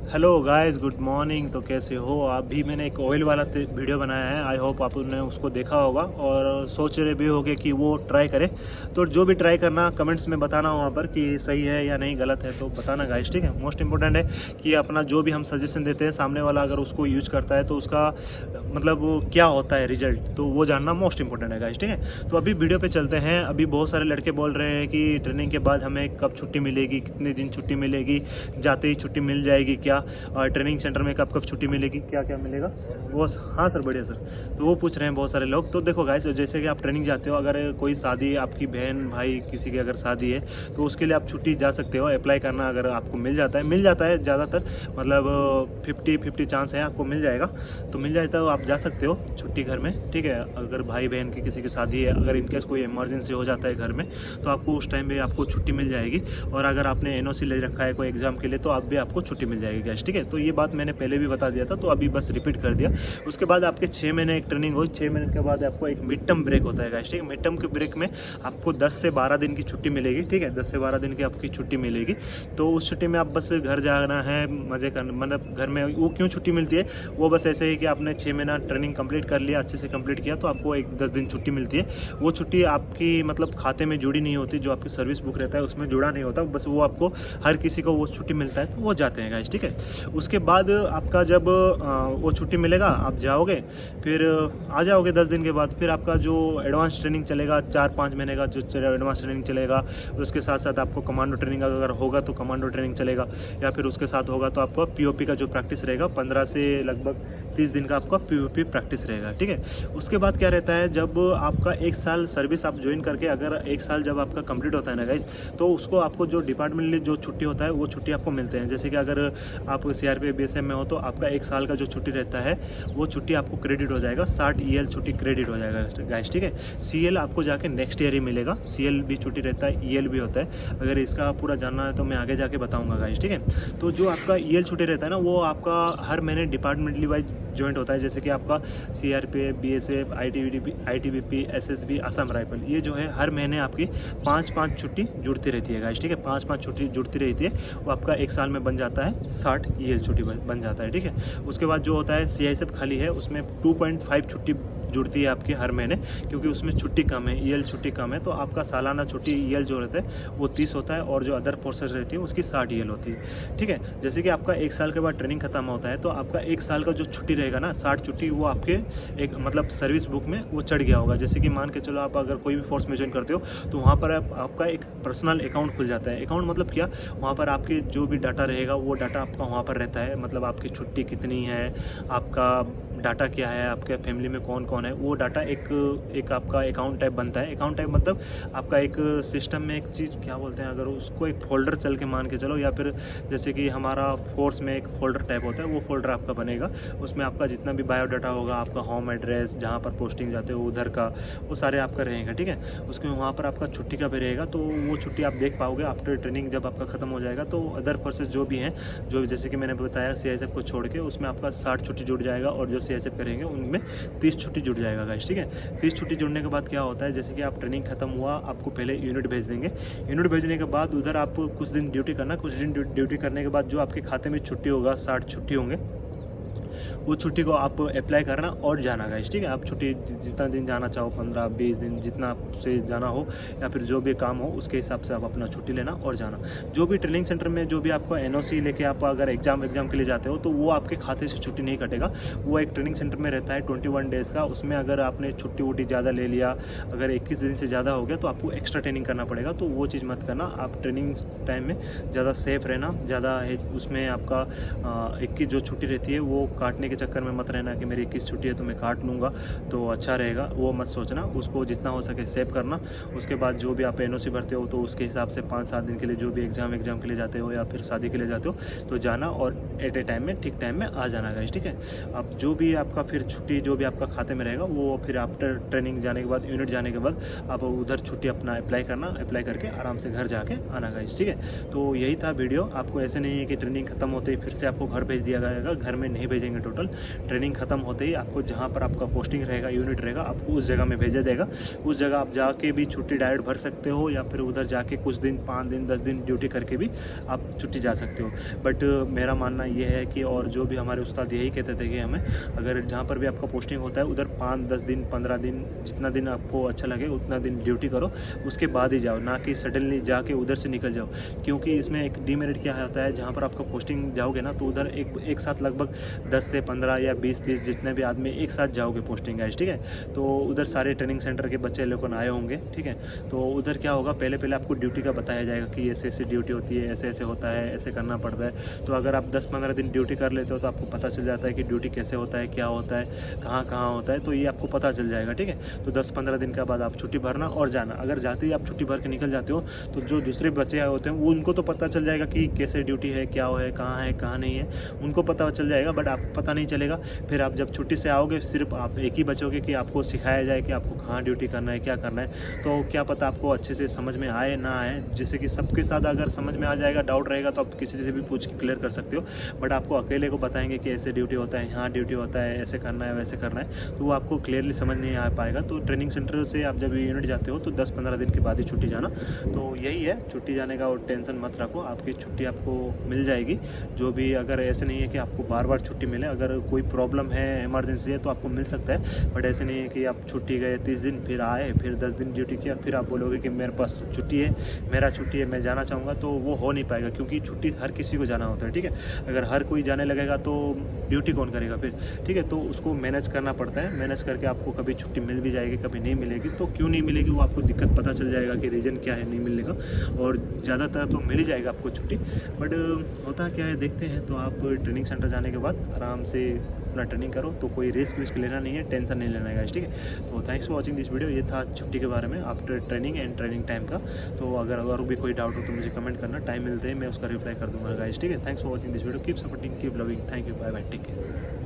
Hello guys, good morning. तो कैसे हो आप? भी मैंने एक ऑयल वाला वीडियो बनाया है। आई होप आपने उसको देखा होगा और सोच रहे भी होगे कि वो ट्राई करें। तो जो भी ट्राई करना कमेंट्स में बताना वहाँ पर कि सही है या नहीं, गलत है तो बताना गाइस, ठीक है। मोस्ट इंपॉर्टेंट है कि अपना जो भी हम सजेशन देते हैं, सामने वाला अगर उसको यूज करता है तो उसका मतलब वो क्या होता है रिजल्ट, तो वो जानना मोस्ट इंपॉर्टेंट है गाइस, ठीक है। तो अभी वीडियो पे चलते हैं। अभी बहुत सारे लड़के बोल रहे हैं कि ट्रेनिंग के बाद हमें कब छुट्टी मिलेगी, कितने दिन छुट्टी मिलेगी, जाते ही छुट्टी मिल जाएगी क्या, और ट्रेनिंग सेंटर में कब कब छुट्टी मिलेगी, क्या क्या मिलेगा वो। हाँ सर, बढ़िया सर। तो वो पूछ रहे हैं बहुत सारे लोग। तो देखो गाइस, जैसे कि आप ट्रेनिंग जाते हो, अगर कोई शादी, आपकी बहन भाई किसी की अगर शादी है तो उसके लिए आप छुट्टी जा सकते हो। अप्लाई करना अगर आपको मिल जाता है ज़्यादातर, मतलब 50-50 चांस है आपको मिल जाएगा। तो मिल जाता है तो आप जा सकते हो छुट्टी घर में, ठीक है। अगर भाई बहन की किसी की शादी है, अगर इनकेस कोई इमरजेंसी हो जाता है घर में, तो आपको उस टाइम पे आपको छुट्टी मिल जाएगी। और अगर आपने NOC ले रखा है कोई एग्जाम के लिए तो आप भी आपको छुट्टी मिल जाएगी गाइस, ठीक है। तो ये बात मैंने पहले भी बता दिया था, तो अभी बस रिपीट कर दिया। उसके बाद आपके 6 महीने एक ट्रेनिंग हो, 6 महीने के बाद आपको एक मिड टर्म ब्रेक होता है गाइस, ठीक है। मिड टर्म के ब्रेक में आपको 10 से 12 दिन की छुट्टी मिलेगी, ठीक है। 10 से 12 दिन की आपकी छुट्टी मिलेगी। तो उस छुट्टी में आप बस घर जाना है, मज़े करना, मतलब घर में वो क्यों छुट्टी मिलती है, वो बस ऐसे ही कि आपने 6 महीना ट्रेनिंग कंप्लीट कर लिया, अच्छे से कंप्लीट किया, तो आपको एक 10 दिन छुट्टी मिलती है। वो छुट्टी आपकी मतलब खाते में जुड़ी नहीं होती, जो आपकी सर्विस बुक रहता है उसमें जुड़ा नहीं होता, बस वो आपको हर किसी को वो छुट्टी मिलता है तो वो जाते हैं गाइस, ठीक है। उसके बाद आपका जब वो छुट्टी मिलेगा, आप जाओगे, फिर आ जाओगे 10 दिन के बाद। फिर आपका जो एडवांस ट्रेनिंग चलेगा 4-5 महीने का, जो एडवांस ट्रेनिंग चलेगा, उसके साथ साथ आपको कमांडो ट्रेनिंग अगर होगा तो कमांडो ट्रेनिंग चलेगा, या फिर उसके साथ होगा तो आपका POP का जो प्रैक्टिस रहेगा 15 से लगभग 30 दिन का आपका POP प्रैक्टिस रहेगा, ठीक है। उसके बाद क्या रहता है, जब आपका 1 साल सर्विस आप ज्वाइन करके, अगर 1 साल जब आपका कंप्लीट होता है ना गाइस, तो उसको आपको जो डिपार्टमेंटली जो छुट्टी होता है वो छुट्टी आपको मिलते हैं। जैसे कि अगर आप CRPF BSF में हो तो आपका 1 साल का जो छुट्टी रहता है वो छुट्टी आपको क्रेडिट हो जाएगा, 60 EL छुट्टी क्रेडिट हो जाएगा गाइस, ठीक है। CL आपको जाके नेक्स्ट ईयर ही मिलेगा। CL भी छुट्टी रहता है, EL भी होता है। अगर इसका पूरा जानना है तो मैं आगे जाके बताऊंगा गाइस, ठीक है। तो जो आपका EL छुट्टी रहता है ना, वो आपका हर महीने डिपार्टमेंटली वाइज जॉइंट होता है। जैसे कि आपका CRPF BSF ITBP SSB Assam rifle, ये जो है हर महीने आपकी 5-5 छुट्टी जुड़ती रहती है गाइस, ठीक है। 5-5 छुट्टी जुड़ती रहती है, वो आपका 1 साल में बन जाता है 60 EL छुट्टी बन जाता है, ठीक है। उसके बाद जो होता है CISF खाली है, उसमें 2.5 छुट्टी जुड़ती है आपकी हर महीने, क्योंकि उसमें छुट्टी कम है, EL छुट्टी कम है। तो आपका सालाना छुट्टी EL जो रहता है वो 30 होता है, और जो अदर फोर्सेज रहती है उसकी 60 EL होती है, ठीक है। जैसे कि आपका 1 साल के बाद ट्रेनिंग खत्म होता है, तो आपका 1 साल का जो छुट्टी रहेगा ना, 60 छुट्टी, वो आपके एक मतलब सर्विस बुक में वो चढ़ गया होगा। जैसे कि मान के चलो, आप अगर कोई भी फोर्स में ज्वाइन करते हो तो वहाँ पर आपका एक पर्सनल अकाउंट खुल जाता है। अकाउंट मतलब क्या, वहाँ पर आपके जो भी डाटा रहेगा वो डाटा आपका वहाँ पर रहता है। मतलब आपकी छुट्टी कितनी है, आपका डाटा क्या है, आपके फैमिली में कौन कौन है, वो डाटा एक आपका अकाउंट टाइप बनता है। अकाउंट टाइप मतलब आपका एक सिस्टम में एक चीज़ क्या बोलते हैं, अगर उसको एक फोल्डर चल के मान के चलो, या फिर जैसे कि हमारा फोर्स में एक फोल्डर टाइप होता है, वो फोल्डर आपका बनेगा। उसमें आपका जितना भी बायोडाटा होगा, आपका होम एड्रेस, जहाँ पर पोस्टिंग जाते हो उधर का, वो सारे आपका रहेगा, ठीक है। उसके वहाँ पर आपका छुट्टी का भी रहेगा, तो वो छुट्टी आप देख पाओगे आफ्टर ट्रेनिंग जब आपका खत्म हो जाएगा। तो अदर फोर्सेज जो भी हैं, जो जैसे कि मैंने बताया CISF को छोड़ के, उसमें आपका 60 छुट्टी जुड़ जाएगा, और जो CISF करेंगे उनमें 30 छुट्टी जुड़ जाएगा गाइस, ठीक है। 30 छुट्टी जुड़ने के बाद क्या होता है, जैसे कि आप ट्रेनिंग खत्म हुआ, आपको पहले यूनिट भेज देंगे। यूनिट भेजने के बाद उधर आप कुछ दिन ड्यूटी करना, कुछ दिन ड्यूटी करने के बाद जो आपके खाते में छुट्टी होगा, 60 छुट्टी होंगे, वो छुट्टी को आप अप्लाई करना और जाना गाइस, ठीक है। आप छुट्टी जितना दिन जाना चाहो, 15-20 दिन, जितना से जाना हो, या फिर जो भी काम हो उसके हिसाब से आप अपना छुट्टी लेना और जाना। जो भी ट्रेनिंग सेंटर में जो भी आपको NOC लेके आप अगर एग्जाम के लिए जाते हो, तो वो आपके खाते से छुट्टी नहीं कटेगा। वो एक ट्रेनिंग सेंटर में रहता है 21 डेज़ का। उसमें अगर आपने छुट्टी वुट्टी ज़्यादा ले लिया, अगर 21 दिन से ज़्यादा हो गया, तो आपको एक्स्ट्रा ट्रेनिंग करना पड़ेगा। तो वो चीज़ मत करना। आप ट्रेनिंग टाइम में ज़्यादा सेफ रहना, ज़्यादा उसमें आपका 21 जो छुट्टी रहती है वो काटने के चक्कर में मत रहना कि मेरी 21 छुट्टी है तो मैं काट लूँगा तो अच्छा रहेगा, वो मत सोचना। उसको जितना हो सके सेव करना। उसके बाद जो भी आप NOC भरते हो तो उसके हिसाब से 5-7 दिन के लिए जो भी एग्जाम के लिए जाते हो, या फिर शादी के लिए जाते हो, तो जाना और एट ए टाइम में, ठीक टाइम में आ जाना गाइस, ठीक है। अब जो भी आपका फिर छुट्टी जो भी आपका खाते में रहेगा, वो फिर आफ्टर ट्रेनिंग जाने के बाद, यूनिट जाने के बाद, आप उधर छुट्टी अपना अप्लाई करना, अप्लाई करके आराम से घर जाके आना गाइस, ठीक है। तो यही था वीडियो। आपको ऐसे नहीं है कि ट्रेनिंग खत्म होते ही फिर से आपको घर भेज दिया जाएगा, घर में नहीं भेजेंगे टोटल। ट्रेनिंग खत्म होते ही आपको जहाँ पर आपका पोस्टिंग रहेगा, यूनिट रहेगा, आपको उस जगह में भेजा जाएगा। उस जगह आप जाके भी छुट्टी डायरेक्ट भर सकते हो, या फिर उधर जाके कुछ दिन 5 दिन 10 दिन ड्यूटी करके भी आप छुट्टी जा सकते हो। बट मेरा मानना ये है कि, और जो भी हमारे उस्ताद यही कहते थे कि हमें अगर जहाँ पर भी आपका पोस्टिंग होता है उधर 5-10 दिन 15 दिन जितना दिन आपको अच्छा लगे उतना दिन ड्यूटी करो, उसके बाद ही जाओ, ना कि सडनली जाके उधर से निकल जाओ। क्योंकि इसमें एक डीमेरिट क्या होता है, जहाँ पर आपका पोस्टिंग जाओगे ना तो उधर एक साथ लगभग 10 से 15 या 20-30 जितने भी आदमी एक साथ जाओगे पोस्टिंग गाइस, ठीक है। तो उधर सारे ट्रेनिंग सेंटर के बच्चे लोग आए होंगे, ठीक है। तो उधर क्या होगा, पहले आपको ड्यूटी का बताया जाएगा कि ऐसे ऐसे ड्यूटी होती है, ऐसे ऐसे होता है, ऐसे करना पड़ता है। तो अगर आप 10-15 दिन ड्यूटी कर लेते हो तो आपको पता चल जाता है कि ड्यूटी कैसे होता है, क्या होता है, कहाँ होता है, तो ये आपको पता चल जाएगा, ठीक है। तो 10-15 दिन के बाद आप छुट्टी भरना और जाना। अगर जाते ही आप छुट्टी भर के निकल जाते हो तो जो दूसरे बच्चे आए होते हैं वो उनको तो पता चल जाएगा कि कैसे ड्यूटी है, क्या है, कहाँ नहीं है, उनको पता चल जाएगा, बट आपको पता नहीं चलेगा। फिर आप जब छुट्टी से आओगे सिर्फ आप एक ही बचोगे कि आपको सिखाया जाए कि आपको कहाँ ड्यूटी करना है, क्या करना है। तो क्या पता आपको अच्छे से समझ में आए ना आए, जैसे कि सबके साथ अगर समझ में आ जाएगा, डाउट रहेगा तो आप किसी से भी पूछ के क्लियर कर सकते हो। बट आपको अकेले को बताएंगे कि ऐसे ड्यूटी होता है, यहाँ ड्यूटी होता है, ऐसे करना है, वैसे करना है, तो वो आपको क्लियरली समझ नहीं आ पाएगा। तो ट्रेनिंग सेंटर से आप जब यूनिट जाते हो तो 10-15 दिन के बाद ही छुट्टी जाना। तो यही है छुट्टी जाने का, और टेंशन मत रखो, आपकी छुट्टी आपको मिल जाएगी। जो भी, अगर ऐसे नहीं है कि आपको बार छुट्टी मिले, अगर कोई प्रॉब्लम है, इमरजेंसी है तो आपको मिल सकता है। बट ऐसे नहीं है कि आप छुट्टी गए 30 दिन, फिर आए, फिर 10 दिन ड्यूटी किया, फिर आप बोलोगे कि मेरे पास छुट्टी है, मेरा छुट्टी है, मैं जाना चाहूँगा, तो वो हो नहीं पाएगा। क्योंकि छुट्टी हर किसी को जाना होता है, ठीक है। अगर हर कोई जाने लगेगा तो ड्यूटी कौन करेगा फिर, ठीक है। तो उसको मैनेज करना पड़ता है, मैनेज करके आपको कभी छुट्टी मिल भी जाएगी, कभी नहीं मिलेगी। तो क्यों नहीं मिलेगी वो आपको दिक्कत पता चल जाएगा कि रीज़न क्या है नहीं मिलने का, और ज़्यादातर तो मिल ही जाएगा आपको छुट्टी। बट होता क्या है देखते हैं। तो आप ट्रेनिंग सेंटर जाने के बाद आराम से अपना ट्रेनिंग करो, तो कोई रिस्क लेना नहीं है, टेंशन नहीं लेना है गाइस, ठीक है। तो thanks for watching this video. ये था छुट्टी के बारे में after training and training time का। तो अगर और भी कोई डाउट हो तो मुझे कमेंट करना, टाइम मिलते ही मैं उसका रिप्लाई कर दूँगा गाइस, ठीक है। Thanks for watching this video, keep supporting, keep loving, thank you, bye bye, take care.